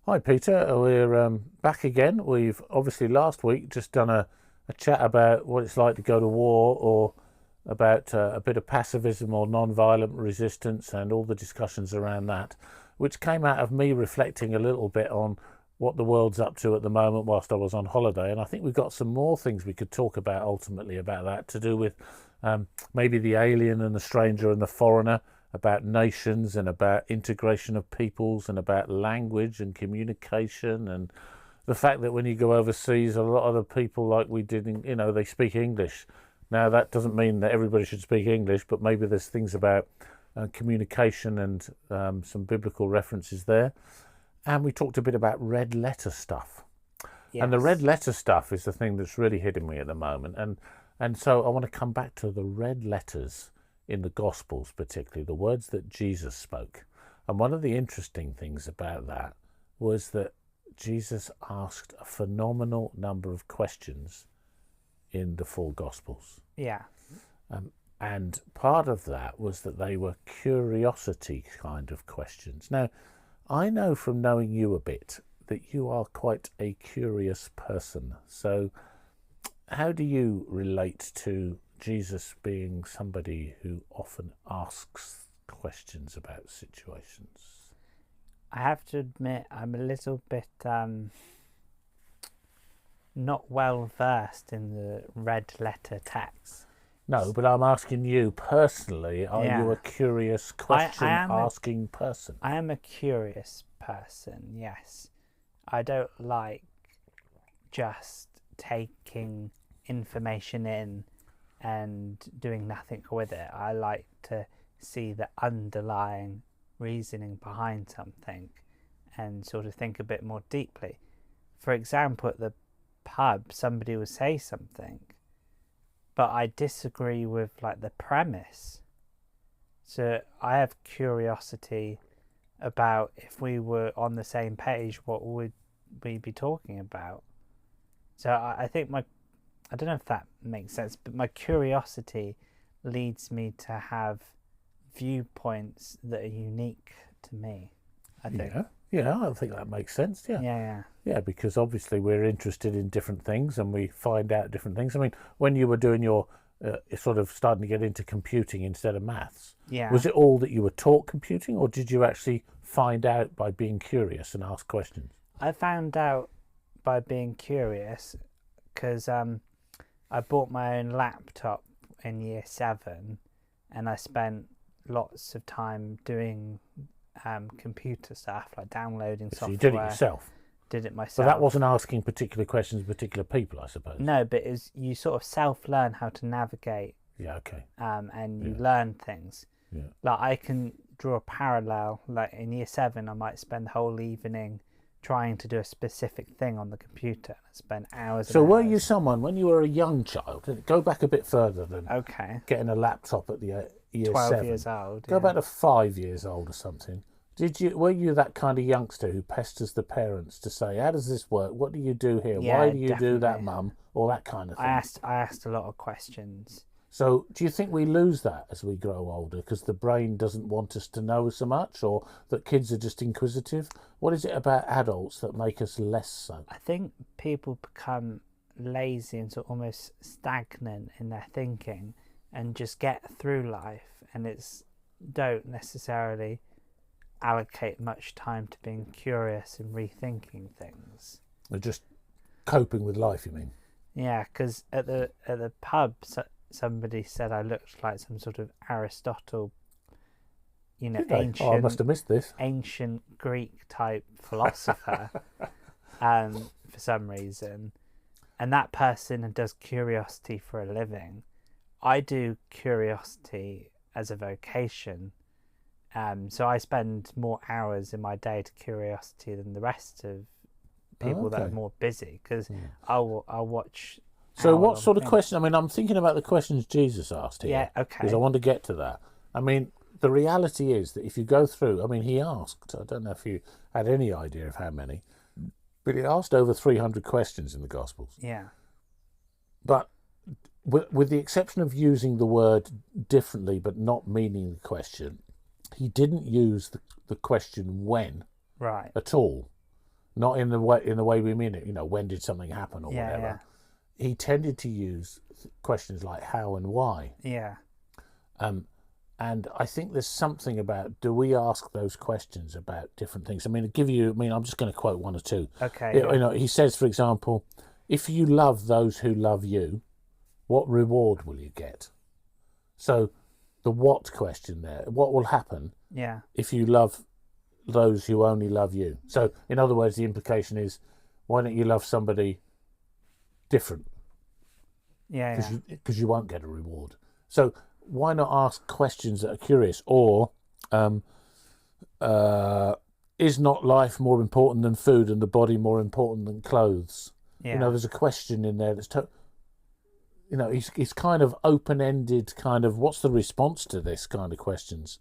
Hi, Peter. We're back again. We've obviously last week just done a chat about what it's like to go to war, or about a bit of pacifism or non-violent resistance and all the discussions around that, which came out of me reflecting a little bit on what the world's up to at the moment whilst I was on holiday. And I think we've got some more things we could talk about ultimately about that, to do with maybe the alien and the stranger and the foreigner, about nations and about integration of peoples and about language and communication, and the fact that when you go overseas, a lot of the people, like we did, they speak English. Now, that doesn't mean that everybody should speak English, but maybe there's things about communication and some biblical references there. And we talked a bit about red letter stuff. And the red Yes. letter stuff is the thing that's really hitting me at the moment. And so I want to come back to the red letters in the Gospels, particularly the words that Jesus spoke. And one of the interesting things about that was that Jesus asked a phenomenal number of questions in the four Gospels. Yeah. And part of that was that they were curiosity kind of questions. Now, I know from knowing you a bit that you are quite a curious person. So, how do you relate to Jesus being somebody who often asks questions about situations? I have to admit, I'm a little bit not well versed in the red letter text. No, but I'm asking you personally, are you a Yeah. curious I, I question am a asking person? I am a curious person, yes. I don't like just taking information in and doing nothing with it. I like to see the underlying reasoning behind something and sort of think a bit more deeply. For example, at the pub, somebody will say something, but I disagree with like the premise. So I have curiosity about, if we were on the same page, what would we be talking about? So I think I don't know if that makes sense, but my curiosity leads me to have viewpoints that are unique to me, I think. Yeah, yeah, I think that makes sense. Yeah. Yeah, yeah. Yeah, because obviously we're interested in different things and we find out different things. I mean, when you were doing your sort of starting to get into computing instead of maths, Yeah. was it all that you were taught computing, or did you actually find out by being curious and ask questions? I found out by being curious because I bought my own laptop in year 7, and I spent lots of time doing computer stuff, like downloading So you did it software. yourself. Did it But that myself. wasn't asking particular questions of particular people, I suppose. No, but you sort of self learn how to navigate, Yeah, okay. and you Yeah, learn things. yeah. Like I can draw a parallel. Like in year 7, I might spend the whole evening trying to do a specific thing on the computer. I spend hours and So were you hours. someone, when you were a young child, go back a bit further than Okay, getting a laptop at the year 12 seven, years old. go Yeah. back to 5 years old or something. Were you that kind of youngster who pesters the parents to say, how does this work? What do you do here? Why Yeah, do you do that, definitely. mum? All that kind of I thing. asked I asked a lot of questions. So do you think we lose that as we grow older because the brain doesn't want us to know so much, or that kids are just inquisitive? What is it about adults that make us less so? I think people become lazy and sort of almost stagnant in their thinking and just get through life, and it's don't necessarily allocate much time to being curious and rethinking things. They're just coping with life, you mean? Yeah, because at the pub, somebody said I looked like some sort of Aristotle, Did they? Oh, I must ancient have missed this. Greek type philosopher, for some reason. And that person does curiosity for a living. I do curiosity as a vocation. So I spend more hours in my day to curiosity than the rest of Oh, people that are okay. more busy, because I'll watch So, hour what long sort of things. question? I mean, I'm thinking about the questions Jesus asked here Yeah, because I okay. want to get to that. I mean, the reality is that if you go through, I mean, he asked, I don't know if you had any idea of how many, but he asked over 300 questions in the Gospels. Yeah. But with the exception of using the word differently but not meaning the question, he didn't use the question when Right. at all. not in the way we mean it. When did something happen or Yeah, whatever. He tended to use questions like how and why. Yeah. And I think there's something about, do we ask those questions about different things? I'm just going to quote one or two. Okay. He says, for example, if you love those who love you, what reward will you get? So the what question there, what will happen Yeah. if you love those who only love you? So in other words, the implication is, why don't you love somebody different? Yeah. Because you won't get a reward. So why not ask questions that are curious? Or is not life more important than food and the body more important than clothes? Yeah. There's a question in there that's he's kind of open-ended, kind of, what's the response to this kind of questions?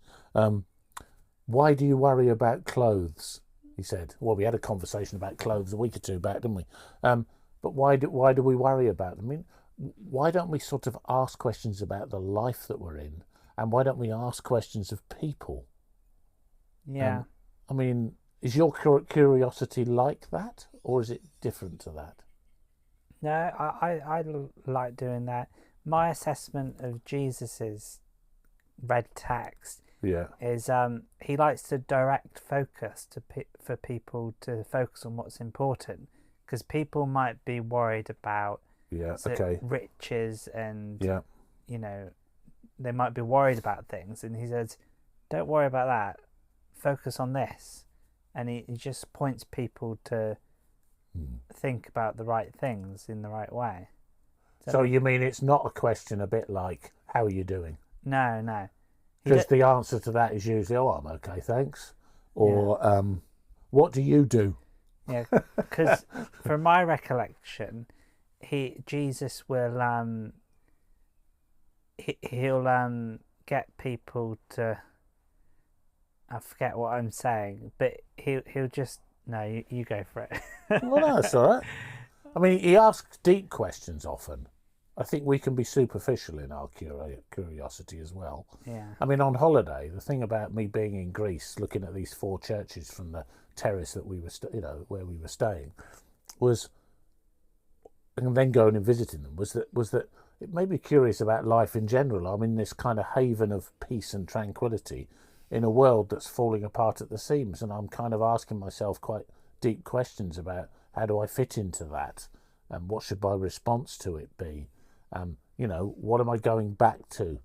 Why do you worry about clothes? He said. Well, we had a conversation about clothes a week or two back, didn't we? But why do we worry about them? I mean, why don't we sort of ask questions about the life that we're in, and why don't we ask questions of people? Yeah. Is your curiosity like that, or is it different to that? No, I like doing that. My assessment of Jesus's red text is he likes to direct focus for people to focus on what's important, because people might be worried about riches and they might be worried about things, and he says, don't worry about that, focus on this, and he just points people to think about the right things in the right way. So you mean it's not a question a bit like, how are you doing? No. Just the answer to that is usually, oh, I'm okay, thanks. Or what do you do? Yeah, because from my recollection, Jesus will he'll get people to, I forget what I'm saying, but he'll just, no, you go for it. Well, no, that's all right. I mean, he asks deep questions often. I think we can be superficial in our curiosity as well. Yeah. I mean, on holiday, the thing about me being in Greece, looking at these 4 churches from the terrace that we were, where we were staying, was, and then going and visiting them, was that it made me curious about life in general. I'm in this kind of haven of peace and tranquility in a world that's falling apart at the seams, and I'm kind of asking myself quite deep questions about how do I fit into that, and what should my response to it be? What am I going back to?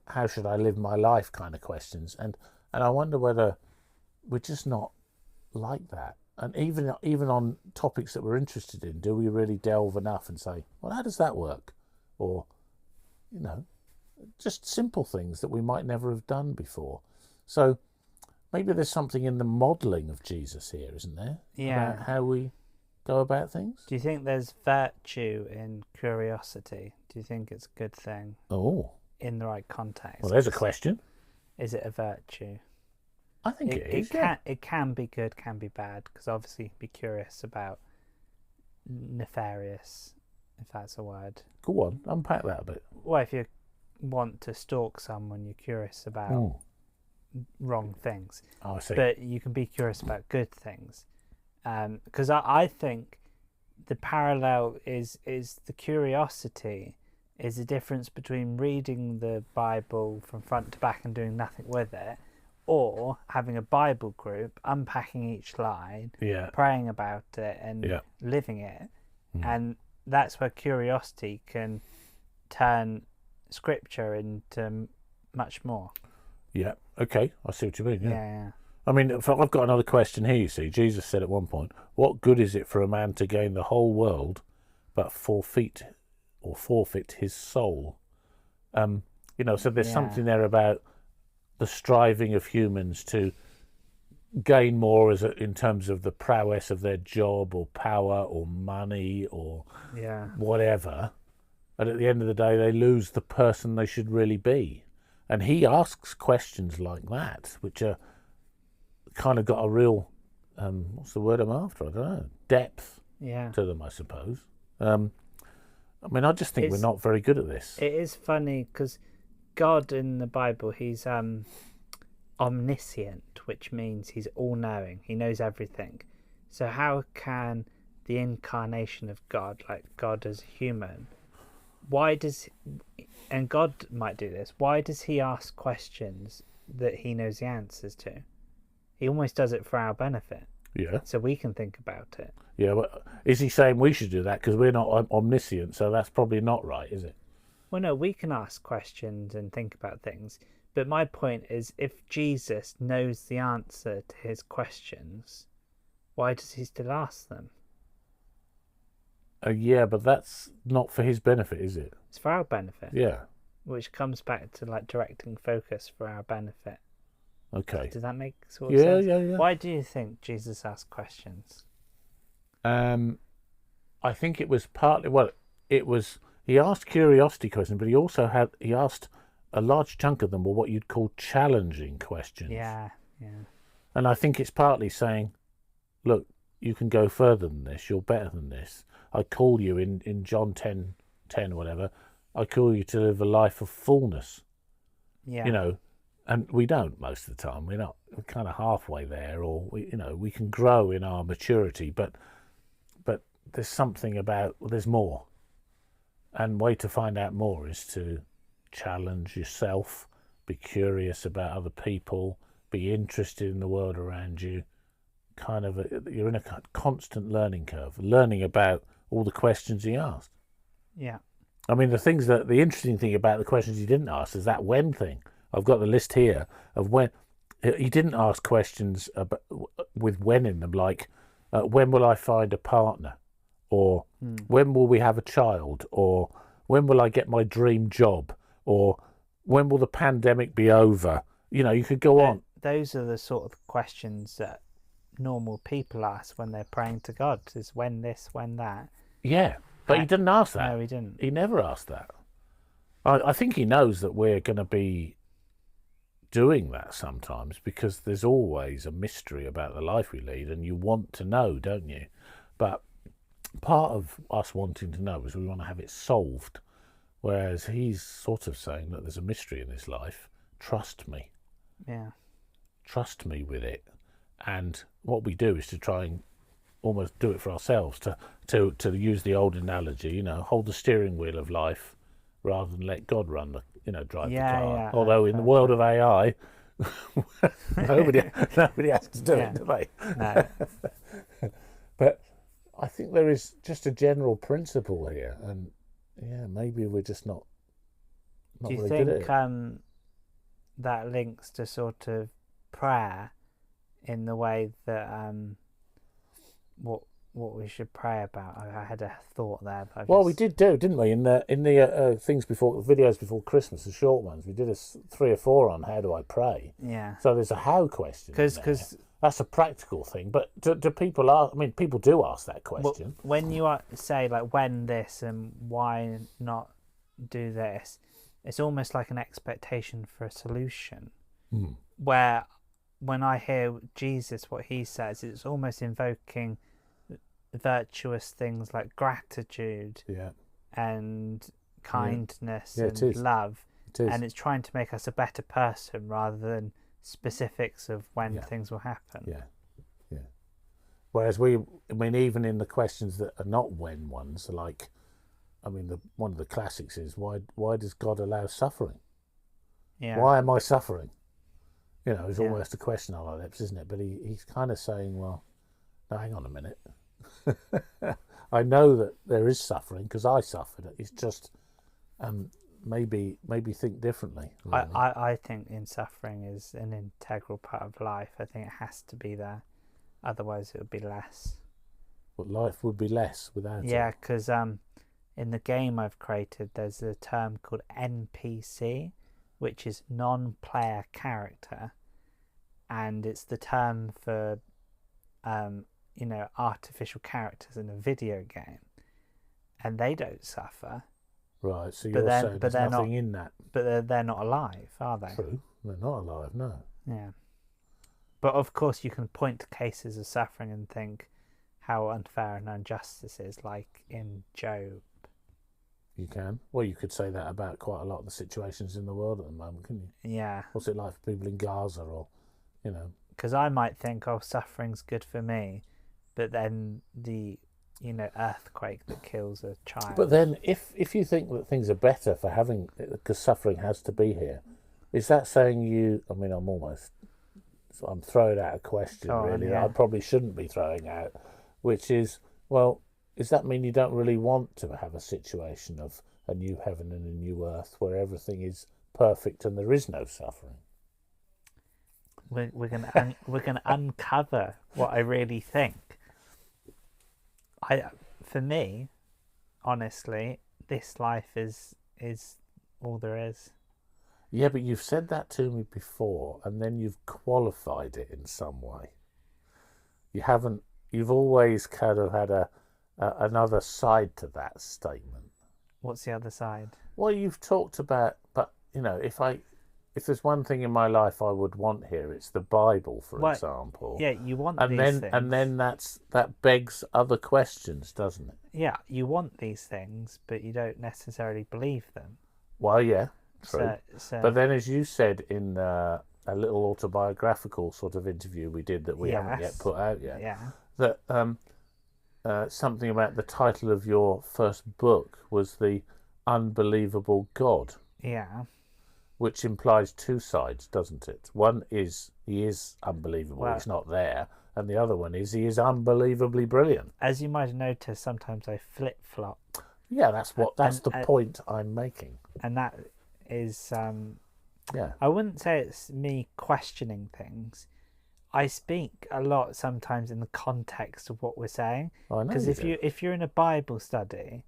How should I live my life? Kind of questions, and I wonder whether we're just not like that. And even on topics that we're interested in, do we really delve enough and say, well, how does that work? Or, just simple things that we might never have done before. So maybe there's something in the modelling of Jesus here, isn't there? Yeah. About how we go about things. Do you think there's virtue in curiosity? Do you think it's a good thing? Oh. In the right context? Well, there's a question. Is it a virtue? I think it is. It can be good, can be bad, because obviously be curious about nefarious, if that's a word. Go on, unpack that a bit. Well, if you want to stalk someone, you're curious about wrong things. Oh, I see. But you can be curious about good things. Because I think the parallel is the curiosity is the difference between reading the Bible from front to back and doing nothing with it, or having a Bible group, unpacking each line, praying about it and living it. And that's where curiosity can turn scripture into much more. Yeah, okay, I see what you mean. Yeah. I mean, I've got another question here, you see. Jesus said at one point, what good is it for a man to gain the whole world but forfeit his soul? So there's something there about the striving of humans to gain more in terms of the prowess of their job or power or money or whatever. And at the end of the day, they lose the person they should really be. And he asks questions like that, which are kind of got a real, what's the word I'm after? I don't know. Depth to them, I suppose. I just think we're not very good at this. It is funny because God in the Bible, he's omniscient, which means he's all-knowing. He knows everything. So how can the incarnation of God, like God as human, why does, and God might do this, why does he ask questions that he knows the answers to? He almost does it for our benefit, Yeah. so we can think about it. Yeah, but is he saying we should do that because we're not omniscient? So that's probably not right, is it? Well, no, we can ask questions and think about things. But my point is, if Jesus knows the answer to his questions, why does he still ask them? Yeah, but that's not for his benefit, is it? It's for our benefit. Yeah. Which comes back to like directing focus for our benefit. Okay. Does that make sort of sense? Yeah. Why do you think Jesus asked questions? I think it was partly, well, it was, he asked curiosity questions, but he asked a large chunk of them were what you'd call challenging questions. Yeah. And I think it's partly saying, look, you can go further than this, you're better than this. I call you in John 10:10 or whatever, I call you to live a life of fullness. Yeah. You know, and we don't most of the time. We're kind of halfway there, or we can grow in our maturity, but there's something about, well, there's more. And way to find out more is to challenge yourself, be curious about other people, be interested in the world around you. You're in a constant learning curve, learning about all the questions he asked. Yeah. I mean, the interesting thing about the questions he didn't ask is that when thing. I've got the list here of when he didn't ask questions about, with when in them, like when will I find a partner, or when will we have a child, or when will I get my dream job, or when will the pandemic be over? You could go on. Those are the sort of questions that normal people ask when they're praying to God. Is when this, when that. Yeah, but he didn't ask that. No, he didn't. He never asked that. I think he knows that we're going to be doing that sometimes, because there's always a mystery about the life we lead, and you want to know, don't you? But part of us wanting to know is we want to have it solved, whereas he's sort of saying that there's a mystery in this life. Trust me. Yeah. Trust me with it. And what we do is to try and almost do it for ourselves, to use the old analogy, hold the steering wheel of life rather than let God run drive the car. Yeah, although in the world of AI, nobody has to do it, do they? No. But I think there is just a general principle here, and maybe we're just not Do you very good think at it. that links to sort of prayer in the way that what we should pray about? I had a thought there. But we did do, didn't we? In the things before, videos before Christmas, the short ones, we did 3 or 4 on how do I pray. Yeah. So there's a how question. Because that's a practical thing. But do people ask? I mean, people do ask that question. When you say like when this and why not do this, it's almost like an expectation for a solution. Where when I hear Jesus, what he says, it's almost invoking virtuous things like gratitude and kindness and love, and it's trying to make us a better person rather than specifics of when things will happen. Whereas even in the questions that are not when ones, like, one of the classics is why does God allow suffering? Why am I suffering? It's almost a question on our lips, isn't it? But he's kind of saying, well, no, hang on a minute. I know that there is suffering because I suffered it. It's just maybe think differently. Really. I think in suffering is an integral part of life. I think it has to be there, otherwise it would be less. But life would be less without it. Yeah, because in the game I've created, there's a term called NPC, which is non-player character, and it's the term for artificial characters in a video game, and they don't suffer. Right, so you're saying there's nothing in that. But they're not alive, are they? True, they're not alive, no. Yeah. But of course you can point to cases of suffering and think how unfair and unjust this is, like in Job. You can. Well, you could say that about quite a lot of the situations in the world at the moment, couldn't you? Yeah. What's it like for people in Gaza, or, Because I might think, oh, suffering's good for me, but then the earthquake that kills a child. But then, if you think that things are better for having, because suffering has to be here, is that saying you? I mean, I'm throwing out a question really that I probably shouldn't be throwing out, which is, well, does that mean you don't really want to have a situation of a new heaven and a new earth where everything is perfect and there is no suffering? We're gonna uncover what I really think. For me, honestly, this life is all there is. Yeah, but you've said that to me before, and then you've qualified it in some way. You haven't. You've always kind of had another side to that statement. What's the other side? Well, you've talked about, but if there's one thing in my life I would want here, it's the Bible, for example. Yeah, you want and these then things. and then that begs other questions, doesn't it? Yeah, you want these things, but you don't necessarily believe them. Well, yeah, true. So, but then, as you said in a little autobiographical sort of interview we did that we haven't yet put out yet, that something about the title of your first book was The Unbelievable God. Yeah. Which implies two sides, doesn't it? One is he is unbelievable, he's not there. And the other one is he is unbelievably brilliant. As you might have noticed, sometimes I flip-flop. Yeah, that's the point I'm making. And that is... yeah. I wouldn't say it's me questioning things. I speak a lot sometimes in the context of what we're saying. Because if you're in a Bible study,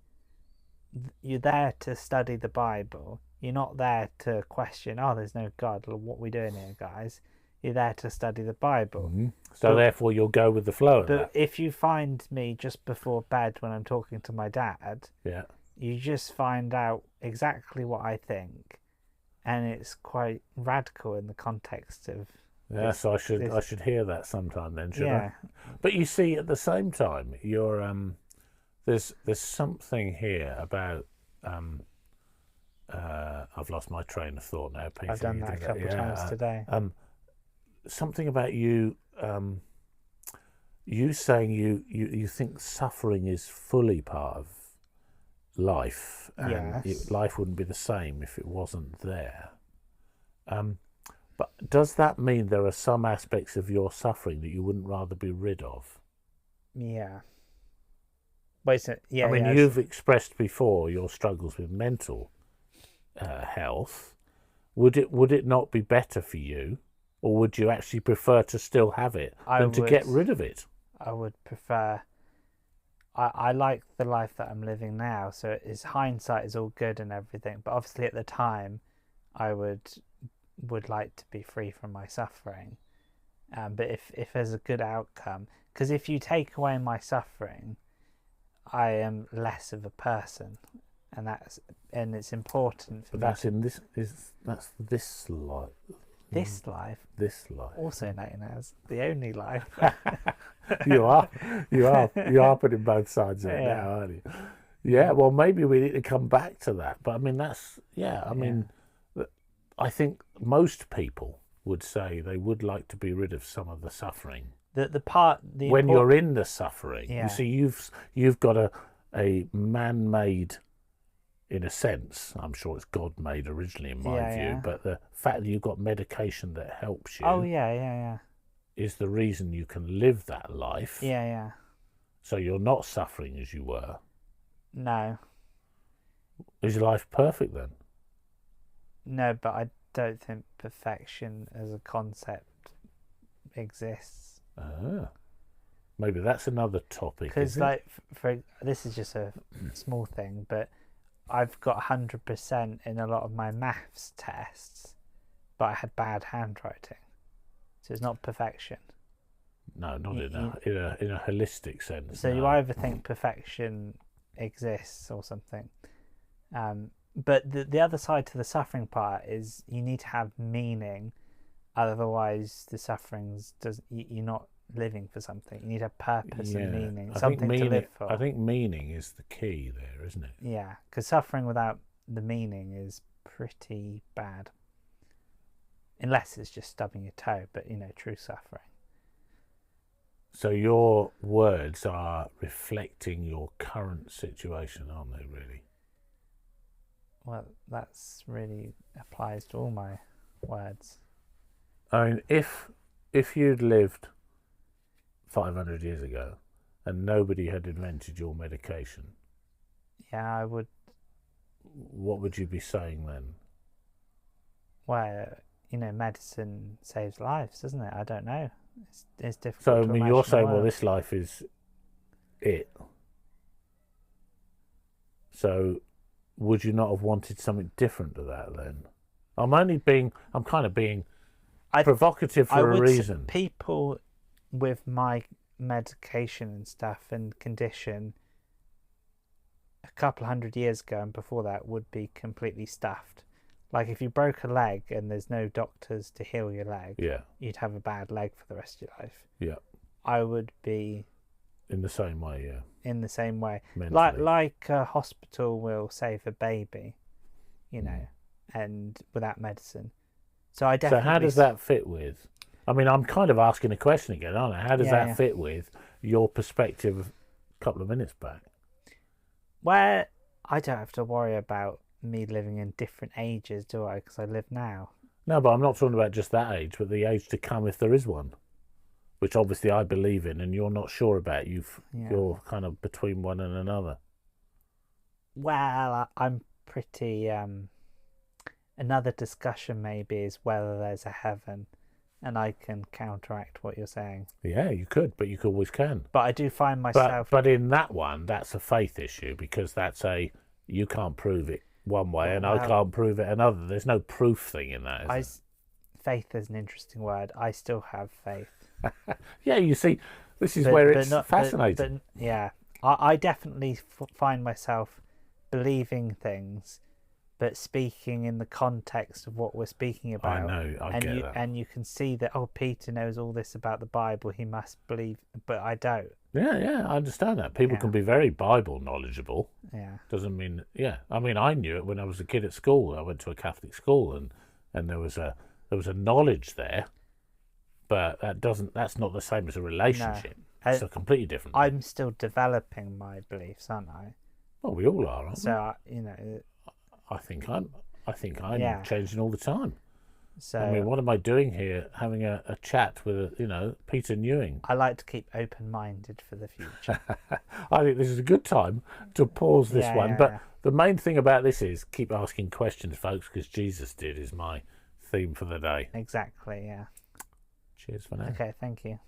you're there to study the Bible. You're not there to question, there's no God, what are we doing here, guys? You're there to study the Bible. Mm-hmm. So therefore you'll go with the flow of that. But if you find me just before bed when I'm talking to my dad, you just find out exactly what I think. And it's quite radical in the context of... Yeah, so I should hear that sometime then, should I? But you see, at the same time, you're there's something here about... I've lost my train of thought now, Peter. I've done that a couple of times today. Something about you, you saying you think suffering is fully part of life, and life wouldn't be the same if it wasn't there. But does that mean there are some aspects of your suffering that you wouldn't rather be rid of? Yeah. Wait, so, I mean, you've expressed before your struggles with mental health. Would it not be better for you, or would you actually prefer to still have it than to get rid of it? I would prefer... I like the life that I'm living now, so hindsight is all good and everything, but obviously at the time I would like to be free from my suffering. But if there's a good outcome, because if you take away my suffering, I am less of a person, and it's important for that's this life. This life, also known as the only life. you are putting both sides of it now, aren't you? Yeah, well, maybe we need to come back to that. But I mean, I think most people would say they would like to be rid of some of the suffering. When you're in the suffering, you see, you've got a man-made, in a sense, I'm sure it's God-made originally in my view, but the fact that you've got medication that helps you is the reason you can live that life. Yeah. So you're not suffering as you were. No. Is your life perfect then? No, but I don't think perfection as a concept exists. Maybe that's another topic. Because this is just a small thing, but I've got 100% in a lot of my maths tests, but I had bad handwriting, so it's not perfection. No, not in a holistic sense. So you either think perfection exists or something, but the other side to the suffering part is you need to have meaning, otherwise the sufferings you're not living for something. You need a purpose and meaning, something to live for. I think meaning is the key there, isn't it? Yeah, because suffering without the meaning is pretty bad. Unless it's just stubbing your toe, but true suffering. So your words are reflecting your current situation, aren't they, really? Well, that's really applies to all my words. I mean, if you'd lived 500 years ago and nobody had invented your medication, Yeah, I would. what would you be saying then? Well, medicine saves lives, doesn't it? I don't know. It's difficult. So, I to mean, imagine you're a saying, well, world. this life is it. So, would you not have wanted something different to that then? I'm kind of being I provocative I for a would reason. people with my medication and stuff and condition a couple hundred years ago and before that would be completely stuffed. Like if you broke a leg and there's no doctors to heal your leg, Yeah, you'd have a bad leg for the rest of your life. yeah. I would be In the same way, yeah. in the same way. Mentally. Like a hospital will save a baby, and without medicine. So I So definitely. how does that fit with? I mean, I'm kind of asking a question again, aren't I? How does Yeah, that yeah. fit with your perspective a couple of minutes back? Where I don't have to worry about me living in different ages, do I? Because I live now. No, but I'm not talking about just that age, but the age to come if there is one, which obviously I believe in, and you're not sure about. Yeah. You're kind of between one and another. Well, I'm pretty. Another discussion maybe is whether there's a heaven, and I can counteract what you're saying. Yeah, you could, but you always can. But I do find But myself. but in that one, that's a faith issue because that's you can't prove it one way and I Well, can't prove it another. There's no proof thing in that, I, is faith is an interesting word. I still have faith. there? Yeah, you see, this is where it's not, fascinating. But yeah, I definitely find myself believing things, but speaking in the context of what we're speaking about. I know, I get that. And you can see that Peter knows all this about the Bible. He must believe, but I don't. Yeah, I understand that. People Yeah. can be very Bible knowledgeable. Yeah, Doesn't mean, yeah. I mean, I knew it when I was a kid at school. I went to a Catholic school, and there was a knowledge there, but that's not the same as a relationship. It's a completely different thing. I'm still developing my beliefs, aren't I? Well, we all are, aren't we? So I think I'm Yeah. changing all the time. so I mean, what am I doing here? Having a chat with Peter Newing. I like to keep open-minded for the future. I think this is a good time to pause this Yeah, one. yeah, But yeah. the main thing about this is keep asking questions, folks, because Jesus did is my theme for the day. Exactly. Yeah. Cheers for now. Okay. Thank you.